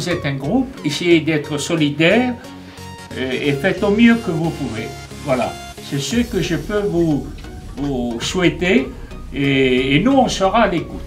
vous êtes un groupe, essayez d'être solidaires et faites au mieux que vous pouvez. Voilà, c'est ce que je peux vous souhaiter et nous on sera à l'écoute.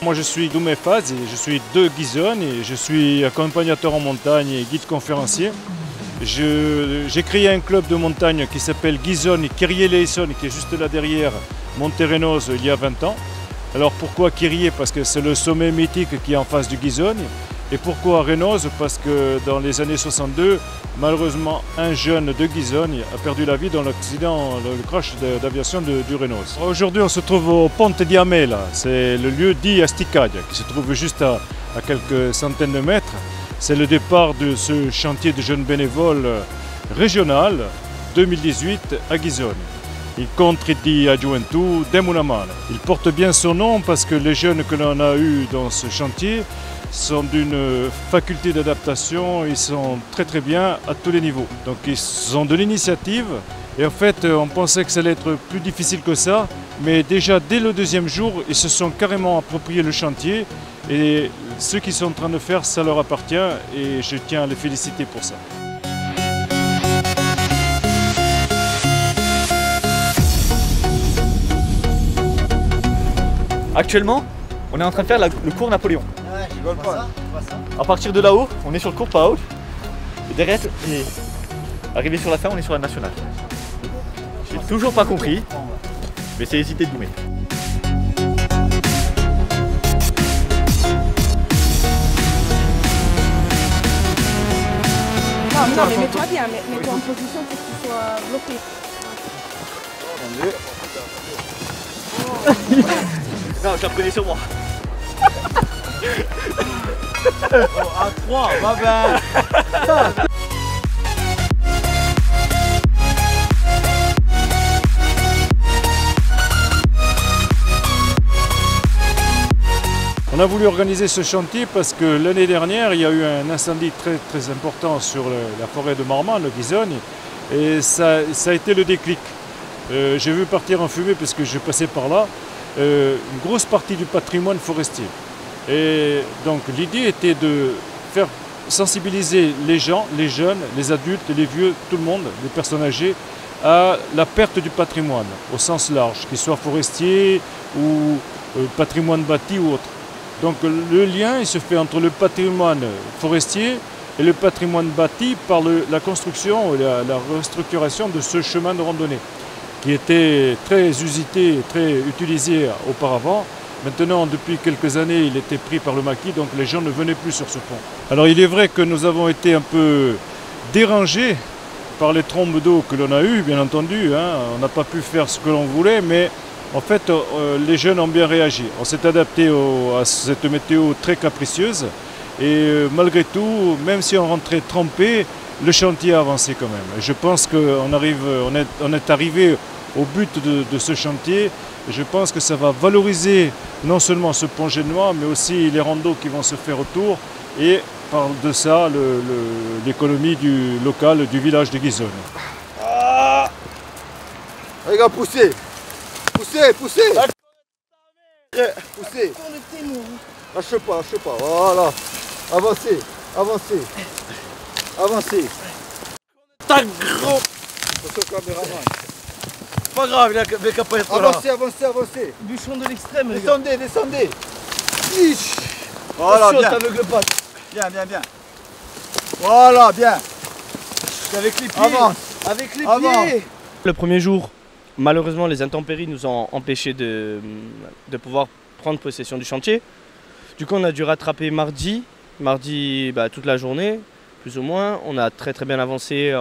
Moi je suis Doumé Faz et je suis de Gizone et je suis accompagnateur en montagne et guide conférencier. J'ai créé un club de montagne qui s'appelle Gizone Kyrie-Leison qui est juste là derrière Monterrenoz il y a 20 ans. Alors pourquoi Kyrie? Parce que c'est le sommet mythique qui est en face du Gizone. Et pourquoi Renoz? Parce que dans les années 62, malheureusement, un jeune de Gizone a perdu la vie dans l'accident, le crash d'aviation du Renoz. Aujourd'hui, on se trouve au Ponte di Amela, c'est le lieu dit Asticadia, qui se trouve juste à quelques centaines de mètres. C'est le départ de ce chantier de jeunes bénévoles régional 2018 à Gizone. Il compte di Aggiuntu Demunamana. Il porte bien son nom parce que les jeunes que l'on a eus dans ce chantier sont d'une faculté d'adaptation, ils sont très bien à tous les niveaux. Donc ils ont de l'initiative et en fait on pensait que ça allait être plus difficile que ça, mais déjà dès le deuxième jour ils se sont carrément approprié le chantier et ce qu'ils sont en train de faire ça leur appartient et je tiens à les féliciter pour ça. Actuellement, on est en train de faire le cours Napoléon. Ouais, je rigole pas. À partir de là-haut, on est sur le cours Paul. Et derrière, et arrivé sur la fin, on est sur la nationale. J'ai toujours pas compris, mais c'est hésité de Doumé. Non, mais mets-toi bien, mets-toi en position pour qu'il soit bloqué. Non, j'apprenais sur moi. À 3, va ben. On a voulu organiser ce chantier parce que l'année dernière, il y a eu un incendie très important sur la forêt de Marmande, le Gizone, et ça a été le déclic. J'ai vu partir en fumée parce que je passais par là, une grosse partie du patrimoine forestier. Et donc l'idée était de faire sensibiliser les gens, les jeunes, les adultes, les vieux, tout le monde, les personnes âgées, à la perte du patrimoine au sens large, qu'il soit forestier ou patrimoine bâti ou autre. Donc le lien il se fait entre le patrimoine forestier et le patrimoine bâti par la construction et la restructuration de ce chemin de randonnée qui était très usité et très utilisé auparavant. Maintenant, depuis quelques années, il était pris par le maquis, donc les gens ne venaient plus sur ce pont. Alors il est vrai que nous avons été un peu dérangés par les trombes d'eau que l'on a eues, bien entendu. On n'a pas pu faire ce que l'on voulait, mais en fait, les jeunes ont bien réagi. On s'est adapté à cette météo très capricieuse. Et malgré tout, même si on rentrait trempé, le chantier a avancé quand même. Et je pense qu'on est arrivé au but de ce chantier. Et je pense que ça va valoriser non seulement ce pont génois, mais aussi les randos qui vont se faire autour. Et par de ça, l'économie locale du village de Gizone. Ah, les gars, poussez. Poussez. Poussez. Lâche pas. Voilà. Avancez. Ta gros. Attention caméraman. Pas grave, il a qu'à pas être là. Avancez. Bûcheron de l'extrême, les gars. Descendez. Voilà, bien. T'aveugle pas. Bien. Voilà, bien. Avec les pieds. Avance. Avec les Avance. pieds. Le premier jour, malheureusement, les intempéries nous ont empêchés de pouvoir prendre possession du chantier. Du coup, on a dû rattraper mardi toute la journée, plus ou moins. On a très bien avancé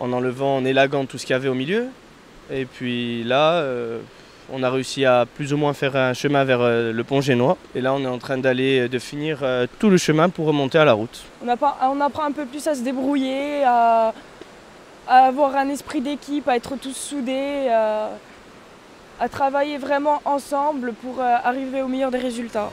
en enlevant, en élaguant tout ce qu'il y avait au milieu. Et puis là, on a réussi à plus ou moins faire un chemin vers le pont génois. Et là, on est en train de finir tout le chemin pour remonter à la route. On apprend un peu plus à se débrouiller, à avoir un esprit d'équipe, à être tous soudés. à travailler vraiment ensemble pour arriver au meilleur des résultats.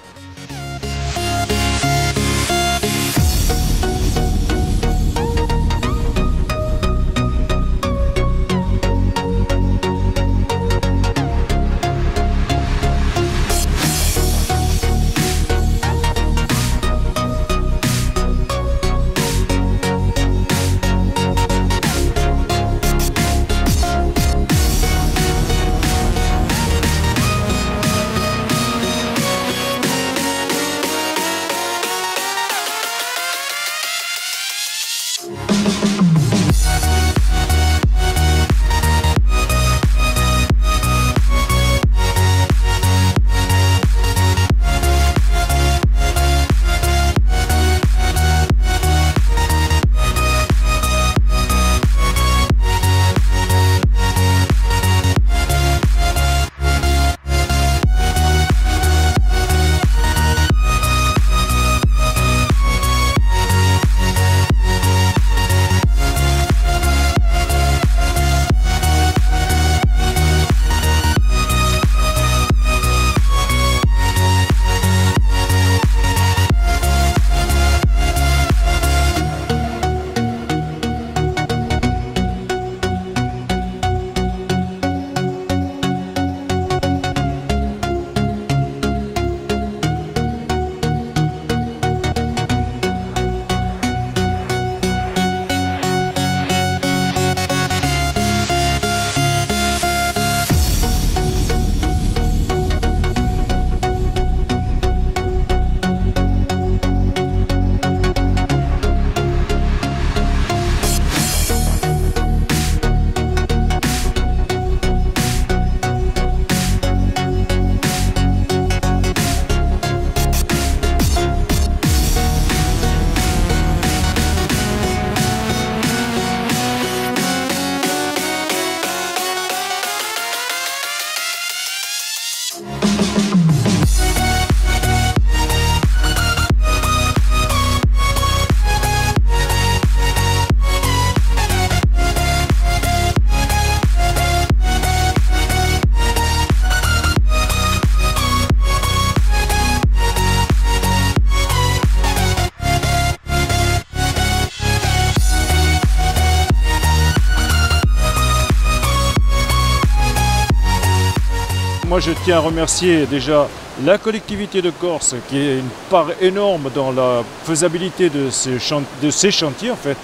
Moi, je tiens à remercier déjà la collectivité de Corse, qui est une part énorme dans la faisabilité de ces chantiers, en fait,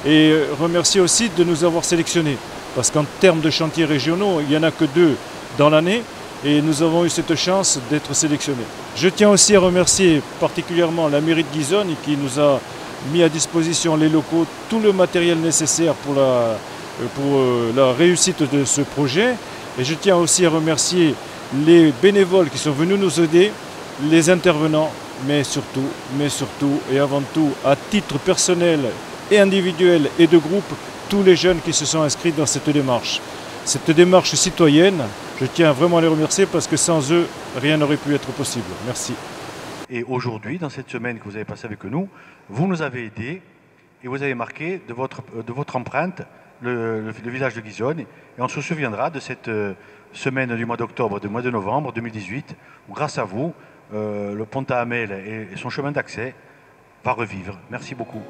et remercier aussi de nous avoir sélectionnés. Parce qu'en termes de chantiers régionaux, il n'y en a que 2 dans l'année, et nous avons eu cette chance d'être sélectionnés. Je tiens aussi à remercier particulièrement la mairie de Ghisone, qui nous a mis à disposition les locaux, tout le matériel nécessaire pour la réussite de ce projet. Et je tiens aussi à remercier les bénévoles qui sont venus nous aider, les intervenants, mais surtout et avant tout, à titre personnel et individuel et de groupe, tous les jeunes qui se sont inscrits dans cette démarche. Cette démarche citoyenne, je tiens vraiment à les remercier parce que sans eux, rien n'aurait pu être possible. Merci. Et aujourd'hui, dans cette semaine que vous avez passée avec nous, vous nous avez aidés et vous avez marqué de votre empreinte le village de Ghisone. Et on se souviendra de cette semaine du mois d'octobre, du mois de novembre 2018, où grâce à vous, le pont à Hamel et son chemin d'accès va revivre. Merci beaucoup.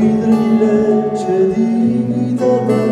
vidri legge di vita